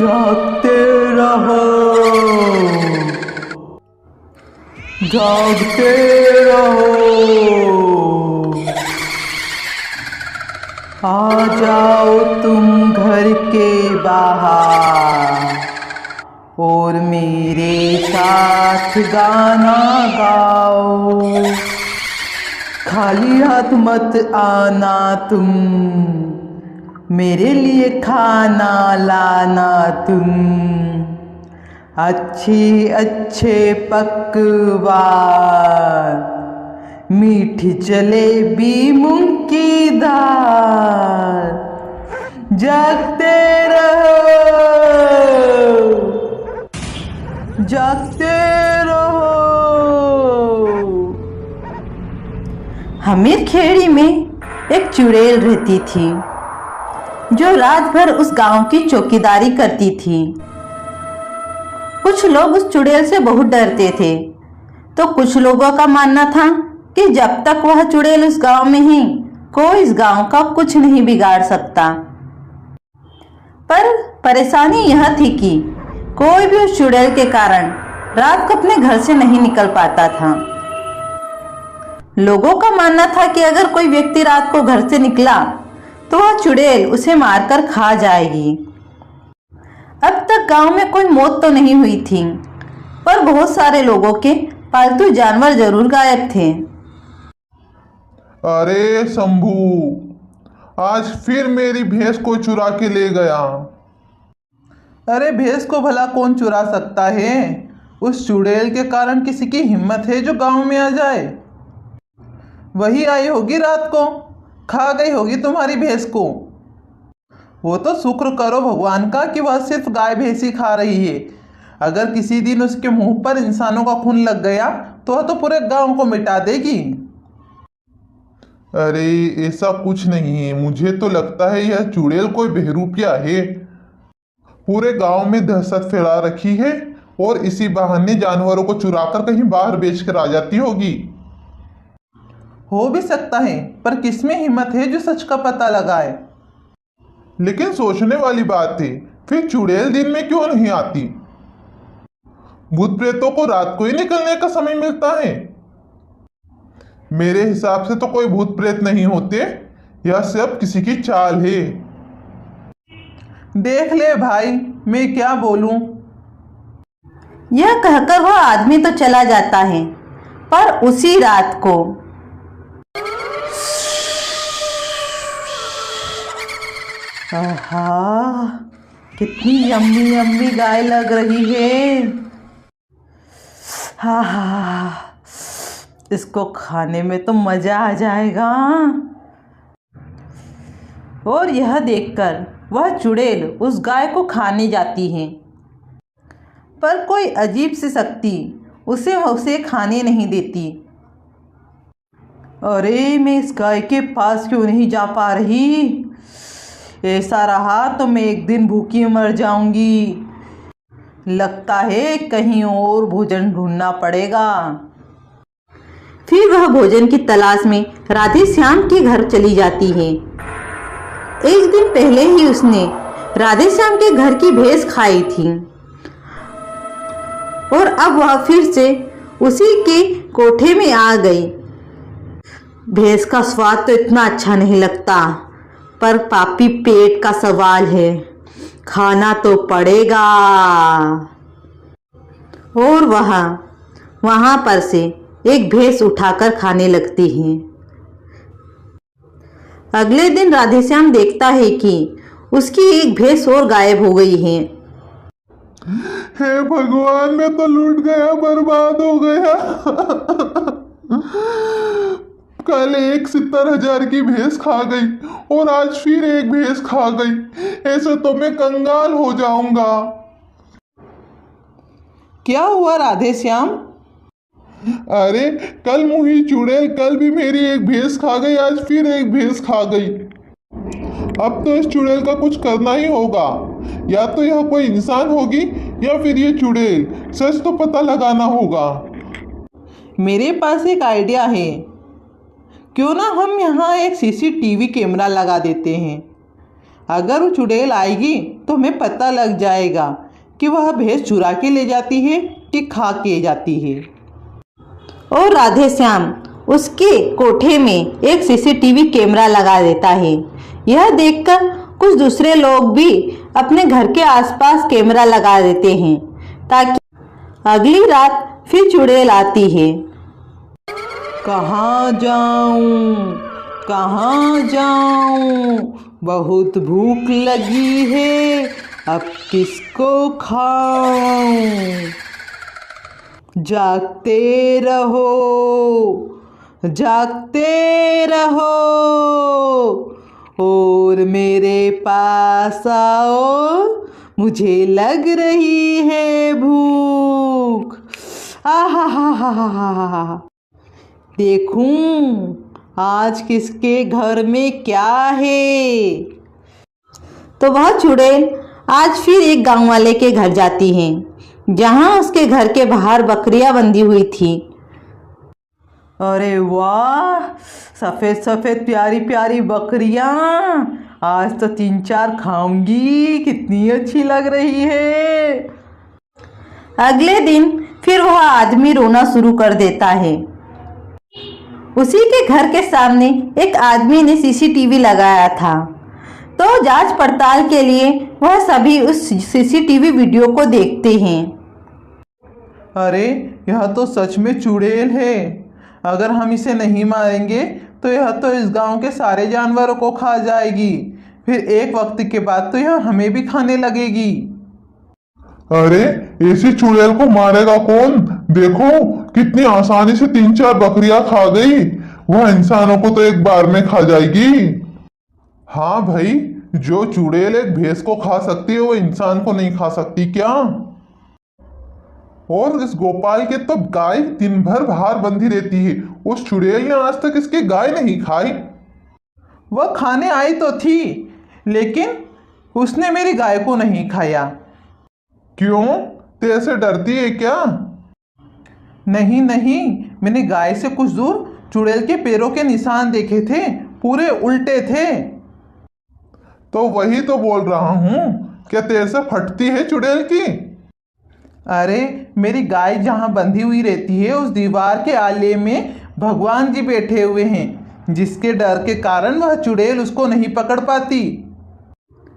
जागते रहो, जागते रहो। आ जाओ तुम घर के बाहर और मेरे साथ गाना गाओ। खाली हाथ मत आना तुम, मेरे लिए खाना लाना तुम। अच्छे अच्छे पकवान, मीठी जलेबी मूंग की दाल। जागते रहो, जागते रहो। हमीर खेड़ी में एक चुड़ैल रहती थी जो रात भर उस गांव की चौकीदारी करती थी। कुछ लोग उस चुड़ैल से बहुत डरते थे, तो कुछ लोगों का मानना था कि जब तक वह चुड़ैल उस गांव में ही, कोई इस गांव का कुछ नहीं बिगाड़ सकता। पर परेशानी यह थी कि कोई भी उस चुड़ैल के कारण रात को अपने घर से नहीं निकल पाता था। लोगों का मानना था कि अगर कोई व्यक्ति रात को घर से निकला तो वह चुड़ैल उसे मारकर खा जाएगी। अब तक गांव में कोई मौत तो नहीं हुई थी, पर बहुत सारे लोगों के पालतू जानवर जरूर गायब थे। अरे शंभू, आज फिर मेरी भैंस को चुरा के ले गया। अरे भैंस को भला कौन चुरा सकता है? उस चुड़ैल के कारण किसी की हिम्मत है जो गांव में आ जाए? वही आई होगी रात को, खा गई होगी तुम्हारी भैंस को। वो तो शुक्र करो भगवान का कि वह सिर्फ गाय भैंस ही खा रही है। अगर किसी दिन उसके मुंह पर इंसानों का खून लग गया तो वह तो पूरे गांव को मिटा देगी। अरे ऐसा कुछ नहीं है, मुझे तो लगता है यह चुड़ैल कोई बहरूपिया है। पूरे गांव में दहशत फैला रखी है और इसी बहाने जानवरों को चुराकर कहीं बाहर बेच कर आ जाती होगी। हो भी सकता है, पर किसमें हिम्मत है जो सच का पता लगाए? लेकिन सोचने वाली बात है, फिर चुड़ैल दिन में क्यों नहीं आती? भूत प्रेतों को रात को ही निकलने का समय मिलता है। मेरे हिसाब से तो कोई भूत प्रेत नहीं होते, यह सब किसी की चाल है। देख ले भाई, मैं क्या बोलूं। यह कहकर वह आदमी तो चला जाता है, पर उसी रात को आहा, कितनी यम्मी यम्मी गाय लग रही है। हा हा, इसको खाने में तो मजा आ जाएगा। और यह देखकर वह चुड़ैल उस गाय को खाने जाती है, पर कोई अजीब सी शक्ति उसे खाने नहीं देती। अरे मैं इस गाय के पास क्यों नहीं जा पा रही? ऐसा रहा तो मैं एक दिन भूखी मर जाऊंगी। लगता है कहीं और भोजन ढूंढना पड़ेगा। फिर वह भोजन की तलाश में राधे श्याम के घर चली जाती है। एक दिन पहले ही उसने राधे श्याम के घर की भैंस खाई थी और अब वह फिर से उसी के कोठे में आ गई। भैंस का स्वाद तो इतना अच्छा नहीं लगता, पर पापी पेट का सवाल है, खाना तो पड़ेगा। और वहां पर से एक भैंस उठाकर खाने लगती है। अगले दिन राधेश्याम देखता है कि उसकी एक भैंस और गायब हो गई है। हे भगवान, मैं तो लूट गया, बर्बाद हो गया। कल 70,000 की भैंस खा गई और आज फिर एक भैंस खा गई। ऐसे तो मैं कंगाल हो जाऊंगा। क्या हुआ राधेश्याम? अरे कल मुही चुड़ैल कल भी मेरी एक भैंस खा गई, आज फिर एक भैंस खा गई। अब तो इस चुड़ैल का कुछ करना ही होगा। या तो यह कोई इंसान होगी या फिर ये चुड़ैल। सच तो पता लगाना होगा। मेरे पास एक आइडिया है। क्यों ना हम यहाँ एक सीसीटीवी कैमरा लगा देते हैं। अगर वो चुड़ैल आएगी तो हमें पता लग जाएगा कि वह भैंस चुरा के ले जाती है कि खा के जाती है। और राधे श्याम उसके कोठे में एक सीसीटीवी कैमरा लगा देता है। यह देखकर कुछ दूसरे लोग भी अपने घर के आसपास कैमरा लगा देते हैं ताकि अगली रात फिर चुड़ैल आती है। कहाँ जाऊं, कहाँ जाऊं, बहुत भूख लगी है, अब किसको खाऊं। जागते रहो, जागते रहो और मेरे पास आओ, मुझे लग रही है भूख। आहा हा हा हा हा हा। देखूं आज किसके घर में क्या है। तो वह चुड़ैल आज फिर एक गांव वाले के घर जाती है जहां उसके घर के बाहर बकरियां बंधी हुई थी। अरे वाह, सफ़ेद सफ़ेद प्यारी प्यारी बकरियां, आज तो 3-4 खाऊंगी, कितनी अच्छी लग रही है। अगले दिन फिर वह आदमी रोना शुरू कर देता है। उसी के घर के सामने एक आदमी ने सीसीटीवी लगाया था, तो जांच पड़ताल के लिए वह सभी उस सीसीटीवी वीडियो को देखते हैं। अरे यह तो सच में चुड़ैल है। अगर हम इसे नहीं मारेंगे तो यह तो इस गांव के सारे जानवरों को खा जाएगी, फिर एक वक्त के बाद तो यह हमें भी खाने लगेगी। अरे ऐसी चुड़ैल को मारेगा कौन? देखो कितनी आसानी से 3-4 बकरियां खा गई। वह इंसानों को तो एक बार में खा जाएगी। हाँ भाई, जो चुड़ैल एक भैंस को खा सकती है वो इंसान को नहीं खा सकती क्या? और इस गोपाल के तो गाय दिन भर बाहर बंधी रहती है, उस चुड़ैल ने आज तक इसकी गाय नहीं खाई। वह खाने आई तो थी, लेकिन उसने मेरी गाय को नहीं खाया। क्यों? तेरे डरती है क्या? नहीं नहीं, मैंने गाय से कुछ दूर चुड़ैल के पैरों के निशान देखे थे, पूरे उल्टे थे। तो वही तो बोल रहा हूँ, क्या तेरे से फटती है चुड़ैल की? अरे मेरी गाय जहाँ बंधी हुई रहती है उस दीवार के आले में भगवान जी बैठे हुए हैं, जिसके डर के कारण वह चुड़ैल उसको नहीं पकड़ पाती।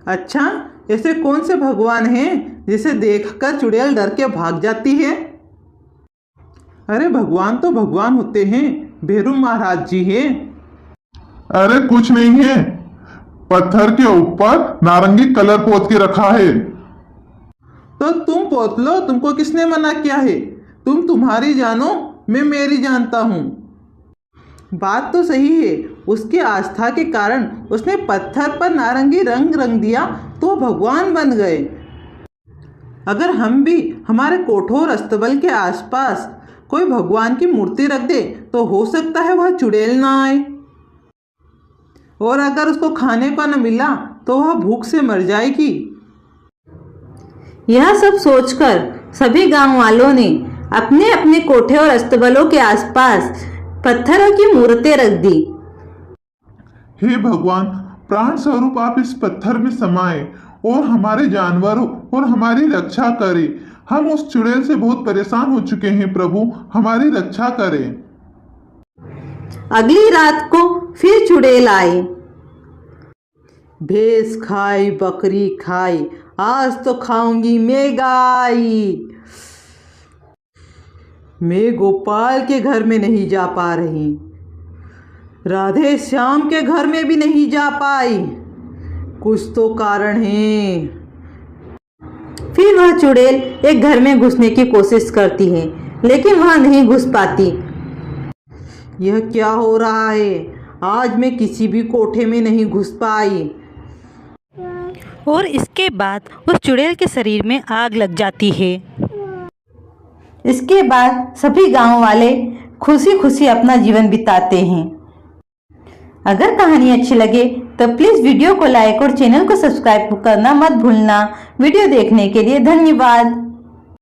अच्छा, ऐसे कौन से भगवान हैं जिसे देखकर चुड़ैल डर के भाग जाती है? अरे भगवान तो भगवान होते हैं, भैरू महाराज जी हैं। अरे कुछ नहीं है, पत्थर के ऊपर नारंगी कलर पोत के रखा है। तो तुम पोत लो, तुमको किसने मना किया है? तुम तुम्हारी जानो, मैं मेरी जानता हूँ। बात तो सही है, उसकी आस्था के कारण उसने पत्थर पर नारंगी रंग रंग दिया तो भगवान बन गए। अगर हम भी हमारे कोठोर अस्तबल के आसपास कोई भगवान की मूर्ति रख दे तो हो सकता है वह चुड़ैल ना आए, और अगर उसको खाने को न मिला तो वह भूख से मर जाएगी। यह सब सोचकर सभी गांव वालों ने अपने अपने कोठे और अस्तबलों के आसपास पत्थरों की मूर्तें रख दी। हे भगवान, प्राण स्वरूप आप इस पत्थर में समाये और हमारे जानवरों और हमारी रक्षा करें। हम उस चुड़ैल से बहुत परेशान हो चुके हैं प्रभु, हमारी रक्षा करें। अगली रात को फिर चुड़ैल आई। भैंस खाई बकरी खाई, आज तो खाऊंगी मैं गाय। मैं गोपाल के घर में नहीं जा पा रही, राधे श्याम के घर में भी नहीं जा पाई, कुछ तो कारण है। फिर वह चुड़ैल एक घर में घुसने की कोशिश करती है, लेकिन वहां नहीं घुस पाती। यह क्या हो रहा है? आज मैं किसी भी कोठे में नहीं घुस पाई। और इसके बाद उस चुड़ैल के शरीर में आग लग जाती है। इसके बाद सभी गांव वाले खुशी खुशी अपना जीवन बिताते हैं। अगर कहानी अच्छी लगे तो प्लीज़ वीडियो को लाइक और चैनल को सब्सक्राइब करना मत भूलना। वीडियो देखने के लिए धन्यवाद।